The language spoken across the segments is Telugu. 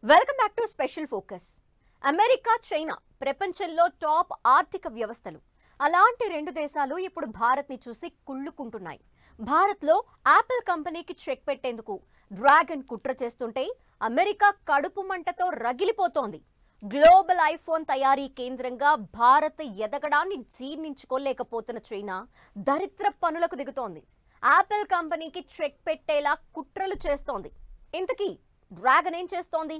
Welcome back to special focus. America, China ప్రపంచంలో టాప్ ఆర్థిక వ్యవస్థలు. అలాంటి రెండు దేశాలు ఇప్పుడు భారత్ని చూసి కుళ్ళుకుంటున్నాయి. భారత్లో యాపిల్ కంపెనీకి చెక్ పెట్టేందుకు డ్రాగన్ కుట్ర చేస్తుంటే అమెరికా కడుపు మంటతో రగిలిపోతోంది. గ్లోబల్ ఐఫోన్ తయారీ కేంద్రంగా భారత్ ఎదగడాన్ని జీర్ణించుకోలేకపోతున్న చైనా దరిద్ర పనులకు దిగుతోంది. యాపిల్ కంపెనీకి చెక్ పెట్టేలా కుట్రలు చేస్తోంది. ఇంతకీ డ్రాగన్ ఏం చేస్తోంది?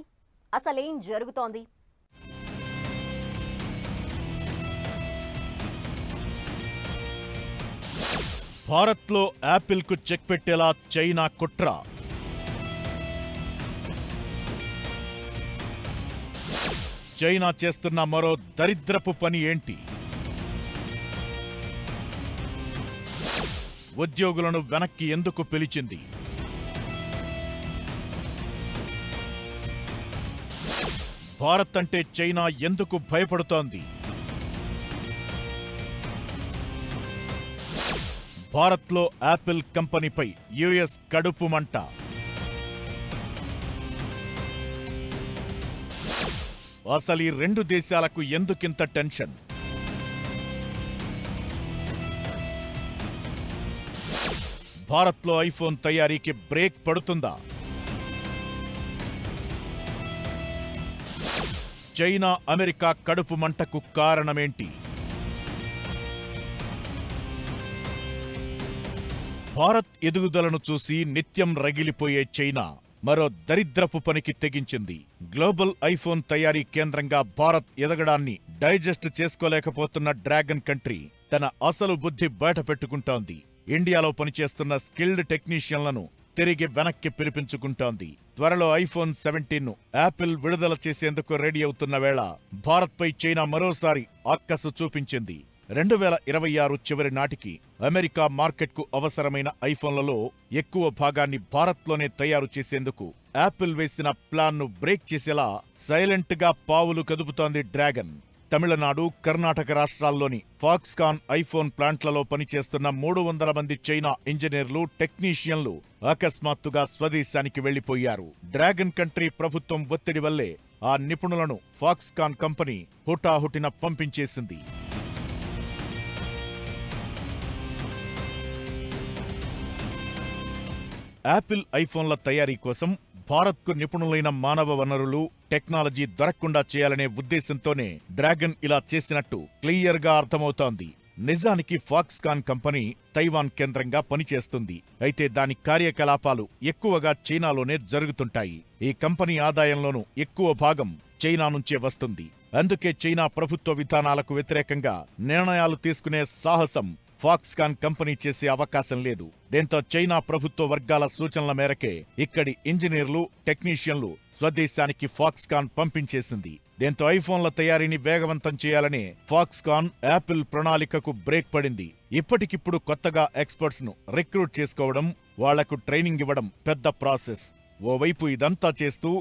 అసలేం జరుగుతోంది? భారత్లో యాపిల్కు చెక్ పెట్టేలా చైనా కుట్ర. చైనా చేస్తున్న మరో దరిద్రపు పని ఏంటి? ఉద్యోగులను వెనక్కి ఎందుకు పిలిచింది? భారత్ అంటే చైనా ఎందుకు భయపడుతోంది? భారత్లో యాపిల్ కంపెనీపై యుఎస్ కడుపు మంట. అసలు ఈ రెండు దేశాలకు ఎందుకింత టెన్షన్? భారత్లో ఐఫోన్ తయారీకి బ్రేక్ పడుతుందా? చైనా, అమెరికా కడుపు మంటకు కారణమేంటి? భారత్ ఎదుగుదలను చూసి నిత్యం రగిలిపోయే చైనా మరో దరిద్రపు పనికి తెగించింది. గ్లోబల్ ఐఫోన్ తయారీ కేంద్రంగా భారత్ ఎదగడాన్ని డైజెస్ట్ చేసుకోలేకపోతున్న డ్రాగన్ కంట్రీ తన అసలు బుద్ధి బయటపెట్టుకుంటోంది. ఇండియాలో పనిచేస్తున్న స్కిల్డ్ టెక్నీషియన్లను తిరిగి వెనక్కి పిలిపించుకుంటోంది. త్వరలో ఐఫోన్ 17ను యాపిల్ విడుదల చేసేందుకు రెడీ అవుతున్న వేళ భారత్పై చైనా మరోసారి ఆక్కసు చూపించింది. 2026 చివరి నాటికి అమెరికా మార్కెట్కు అవసరమైన ఐఫోన్లలో ఎక్కువ భాగాన్ని భారత్లోనే తయారు చేసేందుకు యాపిల్ వేసిన ప్లాన్ను బ్రేక్ చేసేలా సైలెంట్గా పావులు కదుపుతోంది డ్రాగన్. తమిళనాడు, కర్ణాటక రాష్ట్రాల్లోని ఫాక్స్కాన్ ఐఫోన్ ప్లాంట్లలో పనిచేస్తున్న 300 మంది చైనా ఇంజనీర్లు, టెక్నీషియన్లు అకస్మాత్తుగా స్వదేశానికి వెళ్లిపోయారు. డ్రాగన్ కంట్రీ ప్రభుత్వం ఒత్తిడి వల్లే ఆ నిపుణులను ఫాక్స్కాన్ కంపెనీ హుటాహుటిన పంపించేసింది. యాపిల్ ఐఫోన్ల తయారీ కోసం భారత్కు నిపుణులైన మానవ వనరులు, టెక్నాలజీ దొరకకుండా చేయాలనే ఉద్దేశంతోనే డ్రాగన్ ఇలా చేసినట్టు క్లియర్గా అర్థమవుతోంది. నిజానికి ఫాక్స్కాన్ కంపెనీ తైవాన్ కేంద్రంగా పనిచేస్తుంది. అయితే దాని కార్యకలాపాలు ఎక్కువగా చైనాలోనే జరుగుతుంటాయి. ఈ కంపెనీ ఆదాయంలోనూ ఎక్కువ భాగం చైనా నుంచే వస్తుంది. అందుకే చైనా ప్రభుత్వ విధానాలకు వ్యతిరేకంగా నిర్ణయాలు తీసుకునే సాహసం ఫాక్స్కాన్ కంపెనీ చేసే అవకాశం లేదు. దీంతో చైనా ప్రభుత్వ వర్గాల సూచనల మేరకే ఇక్కడి ఇంజనీర్లు, టెక్నీషియన్లు స్వదేశానికి ఫాక్స్కాన్ పంపించేసింది. దీంతో ఐఫోన్ల తయారీని వేగవంతం చేయాలని ఫాక్స్కాన్, యాపిల్ ప్రణాళికకు బ్రేక్ పడింది. ఇప్పటికిప్పుడు కొత్తగా ఎక్స్పర్ట్స్ ను రిక్రూట్ చేసుకోవడం, వాళ్లకు ట్రైనింగ్ ఇవ్వడం పెద్ద ప్రాసెస్. ఓవైపు ఇదంతా చేస్తూ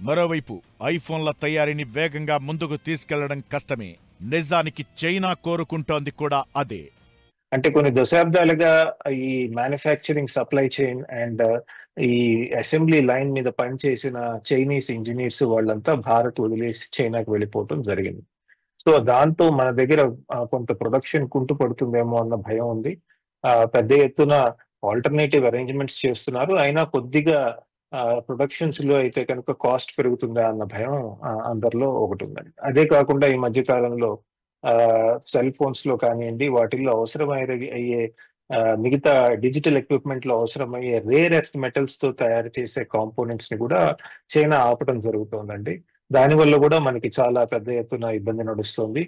మరోవైపు ఐఫోన్ల తయారీని వేగంగా ముందుకు తీసుకెళ్లడం కష్టమే. నిజానికి చైనా కోరుకుంటోంది కూడా అదే. అంటే కొన్ని దశాబ్దాలుగా ఈ మ్యానుఫ్యాక్చరింగ్, సప్లై చైన్ అండ్ ఈ అసెంబ్లీ లైన్ మీద పనిచేసిన చైనీస్ ఇంజనీర్స్ వాళ్ళంతా భారత్ వదిలేసి చైనాకి వెళ్ళిపోవటం జరిగింది. సో దాంతో మన దగ్గర కొంత ప్రొడక్షన్ కుంటుపడుతుందేమో అన్న భయం ఉంది. పెద్ద ఎత్తున ఆల్టర్నేటివ్ అరేంజ్మెంట్స్ చేస్తున్నారు. అయినా కొద్దిగా ప్రొడక్షన్స్ లో అయితే కనుక కాస్ట్ పెరుగుతుందా అన్న భయం అందరిలో ఒకటి ఉందండి. అదే కాకుండా ఈ మధ్య కాలంలో సెల్ ఫోన్స్ లో కానివ్వండి, వాటిల్లో అవసరమయ్యే మిగతా డిజిటల్ ఎక్విప్మెంట్ లో అవసరమయ్యే రేర్ ఎర్త్ మెటల్స్ తో తయారు చేసే కాంపోనెంట్స్ ని కూడా చైనా ఆపడం జరుగుతోందండి. దానివల్ల కూడా మనకి చాలా పెద్ద ఎత్తున ఇబ్బంది నడుస్తోంది.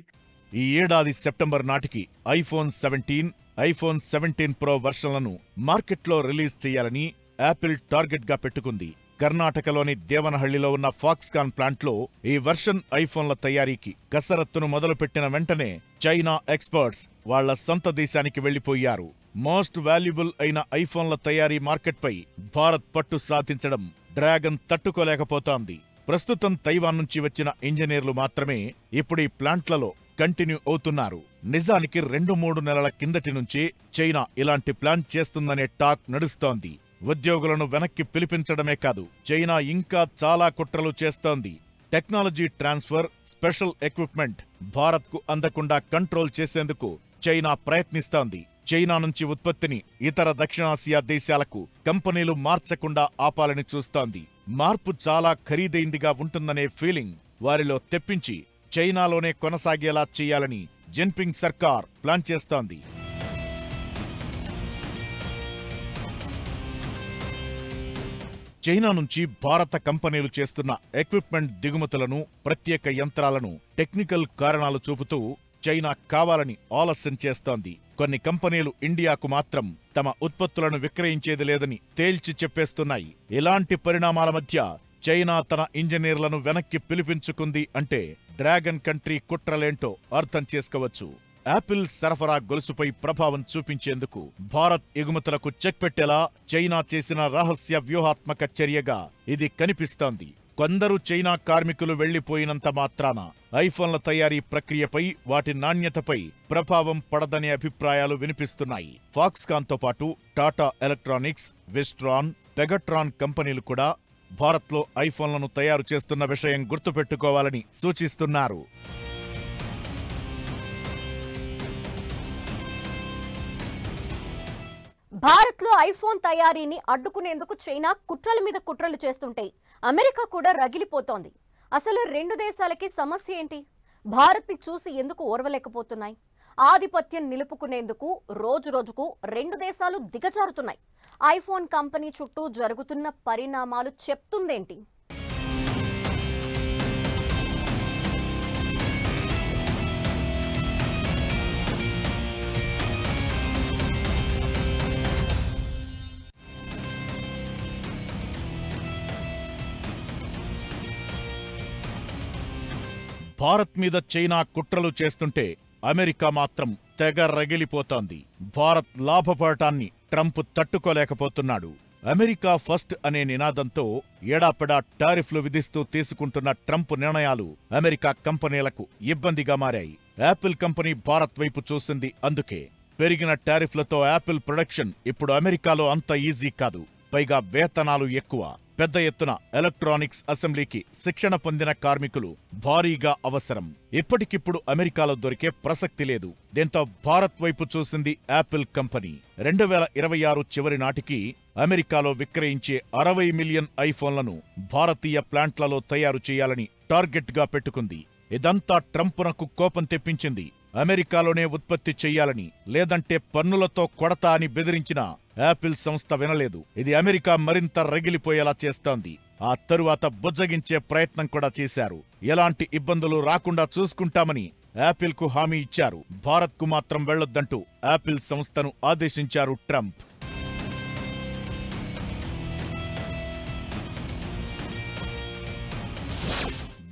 ఈ ఏడాది సెప్టెంబర్ నాటికి ఐఫోన్ 17, ఐఫోన్ 17 ప్రో వర్షన్లను మార్కెట్లో రిలీజ్ చేయాలని యాపిల్ టార్గెట్ గా పెట్టుకుంది. కర్ణాటకలోని దేవనహళ్లిలో ఉన్న ఫాక్స్కాన్ ప్లాంట్లో ఈ వర్షన్ ఐఫోన్ల తయారీకి కసరత్తును మొదలుపెట్టిన వెంటనే చైనా ఎక్స్పర్ట్స్ వాళ్ల సొంత దేశానికి వెళ్లిపోయారు. మోస్ట్ వాల్యుబుల్ అయిన ఐఫోన్ల తయారీ మార్కెట్పై భారత్ పట్టు సాధించడం డ్రాగన్ తట్టుకోలేకపోతోంది. ప్రస్తుతం తైవాన్ నుంచి వచ్చిన ఇంజనీర్లు మాత్రమే ఇప్పుడు ఈ ప్లాంట్లలో కంటిన్యూ అవుతున్నారు. నిజానికి 2-3 నెలల కిందటి నుంచి చైనా ఇలాంటి ప్లాన్ చేస్తుందనే టాక్ నడుస్తోంది. ఉద్యోగులను వెనక్కి పిలిపించడమే కాదు, చైనా ఇంకా చాలా కుట్రలు చేస్తోంది. టెక్నాలజీ ట్రాన్స్ఫర్, స్పెషల్ ఎక్విప్మెంట్ భారత్కు అందకుండా కంట్రోల్ చేసేందుకు చైనా ప్రయత్నిస్తోంది. చైనా నుంచి ఉత్పత్తిని ఇతర దక్షిణాసియా దేశాలకు కంపెనీలు మార్చకుండా ఆపాలని చూస్తోంది. మార్పు చాలా ఖరీదైందిగా ఉంటుందనే ఫీలింగ్ వారిలో తెప్పించి చైనాలోనే కొనసాగేలా చేయాలని జిన్పింగ్ సర్కార్ ప్లాన్ చేస్తోంది. చైనా నుంచి భారత కంపెనీలు చేస్తున్న ఎక్విప్మెంట్ దిగుమతులను, ప్రత్యేక యంత్రాలను టెక్నికల్ కారణాలు చూపుతూ చైనా కావాలని ఆలస్యం చేస్తోంది. కొన్ని కంపెనీలు ఇండియాకు మాత్రం తమ ఉత్పత్తులను విక్రయించేది లేదని తేల్చి చెప్పేస్తున్నాయి. ఇలాంటి పరిణామాల మధ్య చైనా తన ఇంజనీర్లను వెనక్కి పిలిపించుకుంది అంటే డ్రాగన్ కంట్రీ కుట్రలేంటో అర్థం చేసుకోవచ్చు. యాపిల్ సరఫరా గొలుసుపై ప్రభావం చూపించేందుకు భారత్ ఎగుమతులకు చెక్ పెట్టేలా చైనా చేసిన రహస్య వ్యూహాత్మక చర్యగా ఇది కనిపిస్తోంది. కొందరు చైనా కార్మికులు వెళ్లిపోయినంత మాత్రాన ఐఫోన్ల తయారీ ప్రక్రియపై, వాటి నాణ్యతపై ప్రభావం పడదనే అభిప్రాయాలు వినిపిస్తున్నాయి. ఫాక్స్కాన్తో పాటు టాటా ఎలక్ట్రానిక్స్, విస్ట్రాన్, పెగట్రాన్ కంపెనీలు కూడా భారత్లో ఐఫోన్లను తయారు చేస్తున్న విషయం గుర్తుపెట్టుకోవాలని సూచిస్తున్నారు. భారత్లో ఐఫోన్ తయారీని అడ్డుకునేందుకు చైనా కుట్రల మీద కుట్రలు చేస్తుంటే అమెరికా కూడా రగిలిపోతోంది. అసలు రెండు దేశాలకి సమస్య ఏంటి? భారత్ని చూసి ఎందుకు ఓర్వలేకపోతున్నాయి? ఆధిపత్యం నిలుపుకునేందుకు రోజు రోజుకు రెండు దేశాలు దిగజారుతున్నాయి. ఐఫోన్ కంపెనీ చుట్టూ జరుగుతున్న పరిణామాలు చెప్తుందేంటి? భారత్ మీద చైనా కుట్రలు చేస్తుంటే అమెరికా మాత్రం తెగ రగిలిపోతోంది. భారత్ లాభపడటాన్ని ట్రంప్ తట్టుకోలేకపోతున్నాడు. అమెరికా ఫస్ట్ అనే నినాదంతో ఏడాపెడా టారిఫ్లు విధిస్తూ తీసుకుంటున్న ట్రంప్ నిర్ణయాలు అమెరికా కంపెనీలకు ఇబ్బందిగా మారాయి. యాపిల్ కంపెనీ భారత్ వైపు చూసింది అందుకే. పెరిగిన టారిఫ్లతో యాపిల్ ప్రొడక్షన్ ఇప్పుడు అమెరికాలో అంత ఈజీ కాదు. పైగా వేతనాలు ఎక్కువ. పెద్ద ఎత్తున ఎలక్ట్రానిక్స్ అసెంబ్లీకి శిక్షణ పొందిన కార్మికులు భారీగా అవసరం. ఇప్పటికిప్పుడు అమెరికాలో దొరికే ప్రసక్తి లేదు. దీంతో భారత్ వైపు చూసింది యాపిల్ కంపెనీ. 2026 చివరి నాటికి అమెరికాలో విక్రయించే 60 మిలియన్ ఐఫోన్లను భారతీయ ప్లాంట్లలో తయారు చేయాలని టార్గెట్గా పెట్టుకుంది. ఇదంతా ట్రంప్నకు కోపం తెప్పించింది. అమెరికాలోనే ఉత్పత్తి చెయ్యాలని, లేదంటే పన్నులతో కొడతా అని బెదిరించిన యాపిల్ సంస్థ వినలేదు. ఇది అమెరికా మరింత రగిలిపోయేలా చేస్తోంది. ఆ తరువాత బుజ్జగించే ప్రయత్నం కూడా చేశారు. ఎలాంటి ఇబ్బందులు రాకుండా చూసుకుంటామని యాపిల్కు హామీ ఇచ్చారు. భారత్కు మాత్రం వెళ్లొద్దంటూ యాపిల్ సంస్థను ఆదేశించారు ట్రంప్.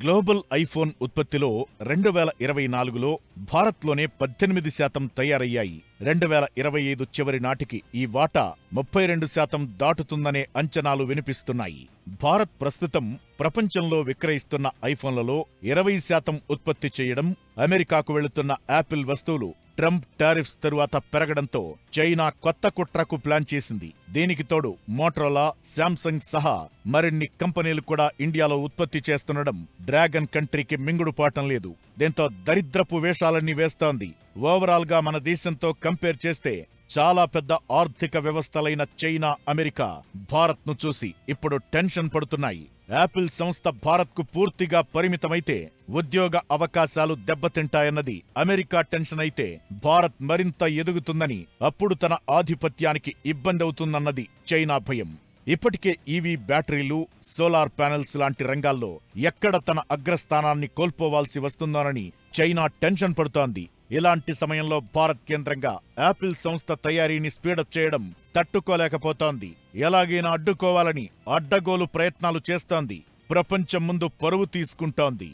గ్లోబల్ ఐఫోన్ ఉత్పత్తిలో 2024లో భారత్లోనే 18% తయారయ్యాయి. 2025 చివరి నాటికి ఈ వాటా 32% దాటుతుందనే అంచనాలు వినిపిస్తున్నాయి. భారత్ ప్రస్తుతం ప్రపంచంలో విక్రయిస్తున్న ఐఫోన్లలో 20% ఉత్పత్తి చేయడం, అమెరికాకు వెళుతున్న యాపిల్ వస్తువులు ట్రంప్ టారిఫ్స్ తరువాత పెరగడంతో చైనా కొత్త కుట్రకు ప్లాన్ చేసింది. దీనికి తోడు మోటరోలా, శాంసంగ్ సహా మరిన్ని కంపెనీలు కూడా ఇండియాలో ఉత్పత్తి చేస్తుండడం డ్రాగన్ కంట్రీకి మింగుడుపాటం లేదు. దీంతో దరిద్రపు వేషాలన్నీ వేస్తోంది. ఓవరాల్ గా మన దేశంతో కంపేర్ చేస్తే చాలా పెద్ద ఆర్థిక వ్యవస్థలైన చైనా, అమెరికా భారత్ను చూసి ఇప్పుడు టెన్షన్ పడుతున్నాయి. యాపిల్ సంస్థ భారత్కు పూర్తిగా పరిమితమైతే ఉద్యోగ అవకాశాలు దెబ్బతింటాయన్నది అమెరికా టెన్షన్ అయితే, భారత్ మరింత ఎదుగుతుందని, అప్పుడు తన ఆధిపత్యానికి ఇబ్బంది అవుతుందన్నది చైనా భయం. ఇప్పటికే ఈవీ బ్యాటరీలు, సోలార్ ప్యానెల్స్ లాంటి రంగాల్లో ఎక్కడ తన అగ్రస్థానాన్ని కోల్పోవాల్సి వస్తుందోనని చైనా టెన్షన్ పడుతోంది. ఇలాంటి సమయంలో భారత్ కేంద్రంగా యాపిల్ సంస్థ తయారీని స్పీడప్ చేయడం తట్టుకోలేకపోతోంది. ఎలాగైనా అడ్డుకోవాలని అడ్డగోలు ప్రయత్నాలు చేస్తోంది. ప్రపంచం ముందు పరువు తీసుకుంటోంది.